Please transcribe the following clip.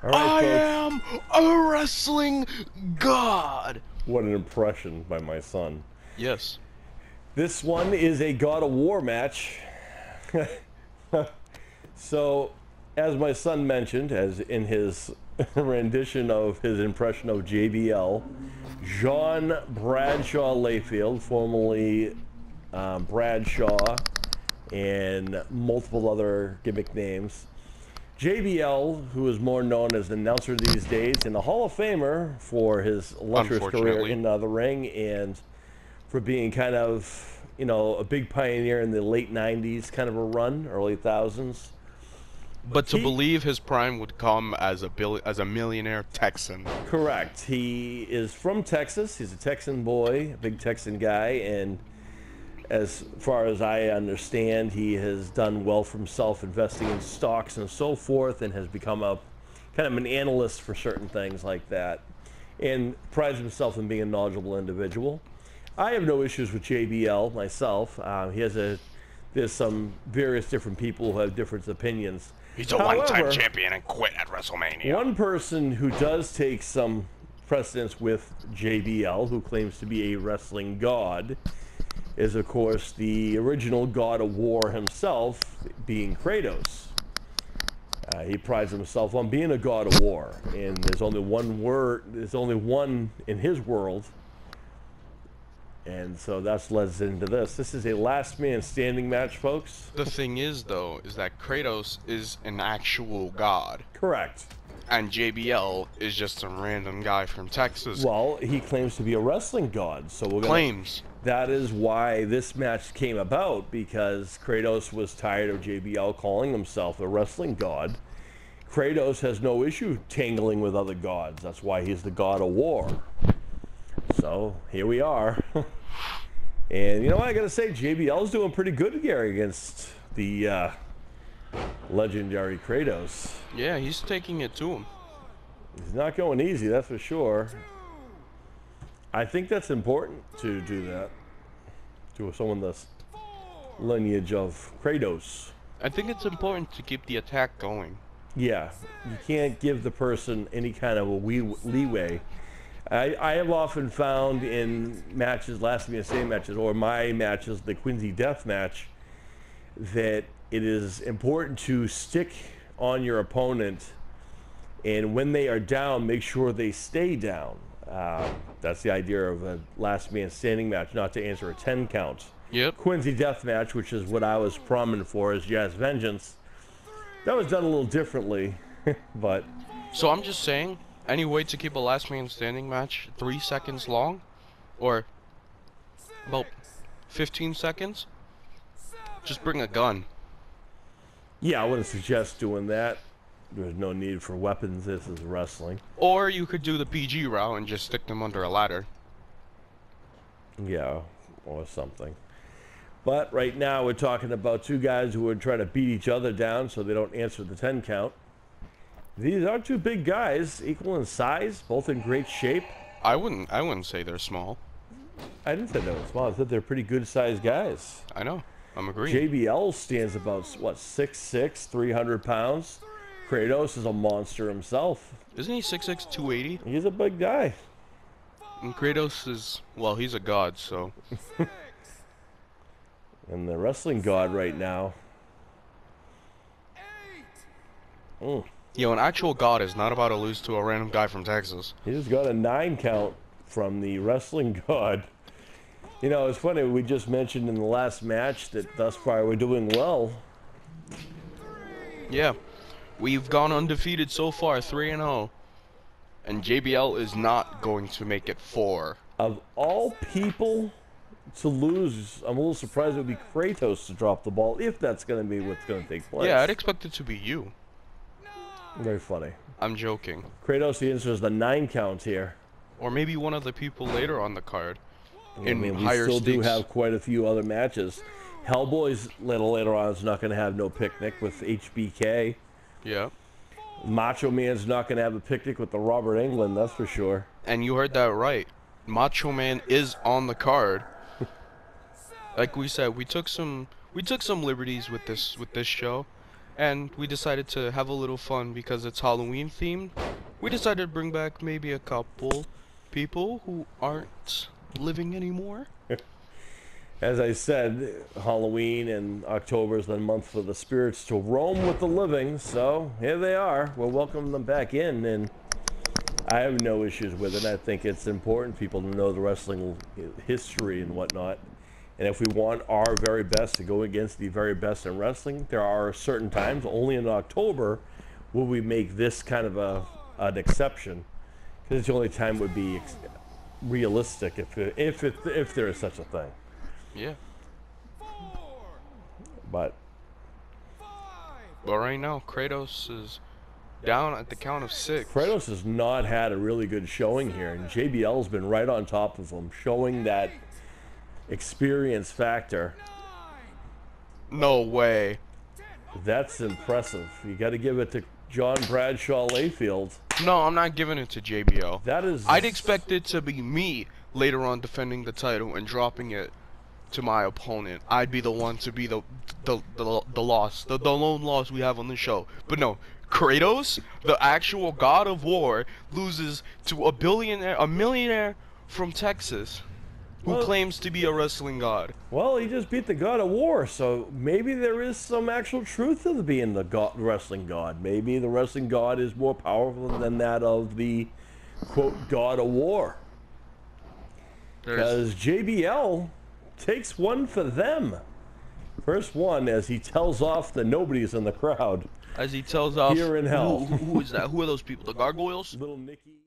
All right, I folks. am a wrestling god. What an impression by my son. Yes. This one is a God of War match. So, as my son mentioned, as in his rendition of his impression of JBL, John Bradshaw Layfield, formerly Bradshaw, and multiple other gimmick names. JBL, who is more known as an announcer these days, and a Hall of Famer for his illustrious career in the ring and for being kind of, a big pioneer in the late 90s kind of a run, early thousands. But to believe his prime would come as a millionaire Texan. Correct. He is from Texas. He's a Texan boy, a big Texan guy, and as far as I understand, he has done well for himself investing in stocks and so forth, and has become a kind of an analyst for certain things like that, and prides himself in being a knowledgeable individual. I have no issues with JBL myself. There's some various different people who have different opinions. He's a one-time champion and quit at WrestleMania. One person who does take some precedence with JBL, who claims to be a wrestling god, is of course the original God of War himself, being KRATOS. He prides himself on being a God of War, and there's only one in his world, and so that's led us into this. This is a last man standing match, folks. The thing is, though, is that KRATOS is an actual god. Correct. And JBL is just some random guy from Texas. Well, he claims to be a wrestling god, so we're gonna... That is why this match came about, because KRATOS was tired of JBL calling himself a wrestling god. KRATOS has no issue tangling with other gods. That's why he's the God of War. So, here we are. And you know what I gotta say, JBL's doing pretty good here against the legendary KRATOS. Yeah, he's taking it to him. He's not going easy, that's for sure. I think that's important to do that to someone that's lineage of KRATOS. I think it's important to keep the attack going. Yeah, you can't give the person any kind of a leeway. I have often found in matches, last man standing matches, or my matches, the Quincy Death match, that it is important to stick on your opponent, and when they are down, make sure they stay down. That's the idea of a last man standing match, not to answer a 10 count. Yep. Quincy Death match, which is what I was prominent for as Jazz Vengeance, that was done a little differently, but... So I'm just saying, any way to keep a last man standing match 3 seconds long? Or about 15 seconds? Just bring a gun. Yeah, I wouldn't suggest doing that. There's no need for weapons. This is wrestling. Or you could do the PG route and just stick them under a ladder. Yeah, or something. But right now we're talking about two guys who are trying to beat each other down so they don't answer the 10 count. These are two big guys, equal in size, both in great shape. I wouldn't say they're small. I didn't say they were small. I said they're pretty good sized guys. I know. I'm agreeing. JBL stands about, what, 6'6", 300 pounds. KRATOS is a monster himself. Isn't he 6'6", 280? He's a big guy. And KRATOS is, well, he's a god, so. And the wrestling god right now. Yo, an actual god is not about to lose to a random guy from Texas. He just got a 9 count from the wrestling god. You know, it's funny, we just mentioned in the last match that thus far we're doing well. Yeah. We've gone undefeated so far, 3-0. And JBL is not going to make it 4. Of all people to lose, I'm a little surprised it would be KRATOS to drop the ball, if that's going to be what's going to take place. Yeah, I'd expect it to be you. Very funny. I'm joking. KRATOS, the answer is the 9 count here. Or maybe one of the people later on the card. I mean, we still do have quite a few other matches. Hellboy's later on is not going to have no picnic with HBK. Yeah. Macho Man's not going to have a picnic with the Robert Englund, that's for sure. And you heard that right. Macho Man is on the card. Like we said, we took some liberties with this show, and we decided to have a little fun because it's Halloween themed. We decided to bring back maybe a couple people who aren't living anymore. As I said, Halloween and October is the month for the spirits to roam with the living, so here they are. We're welcoming them back in, and I have no issues with it. I think it's important people to know the wrestling history and whatnot. And if we want our very best to go against the very best in wrestling, there are certain times, only in October, will we make this kind of an exception. Because it's the only time it would be realistic if there is such a thing. Yeah. But right now, Kratos is down at the count of 6. Kratos has not had a really good showing here, and JBL's been right on top of him, showing that experience factor. No way. That's impressive. You got to give it to John Bradshaw Layfield. No, I'm not giving it to JBL. That is. I'd expect it to be me later on defending the title and dropping it to my opponent. I'd be the one to be the loss, the lone loss we have on the show. But no, Kratos, the actual god of war, loses to a millionaire from Texas who claims to be a wrestling god. Well, he just beat the god of war, so maybe there is some actual truth to being the wrestling god. Maybe the wrestling god is more powerful than that of the quote god of war. Because JBL takes one for them. First one, as he tells off the nobodies in the crowd. As he tells off here in hell. Who is that? Who are those people? The gargoyles? Little Nicky.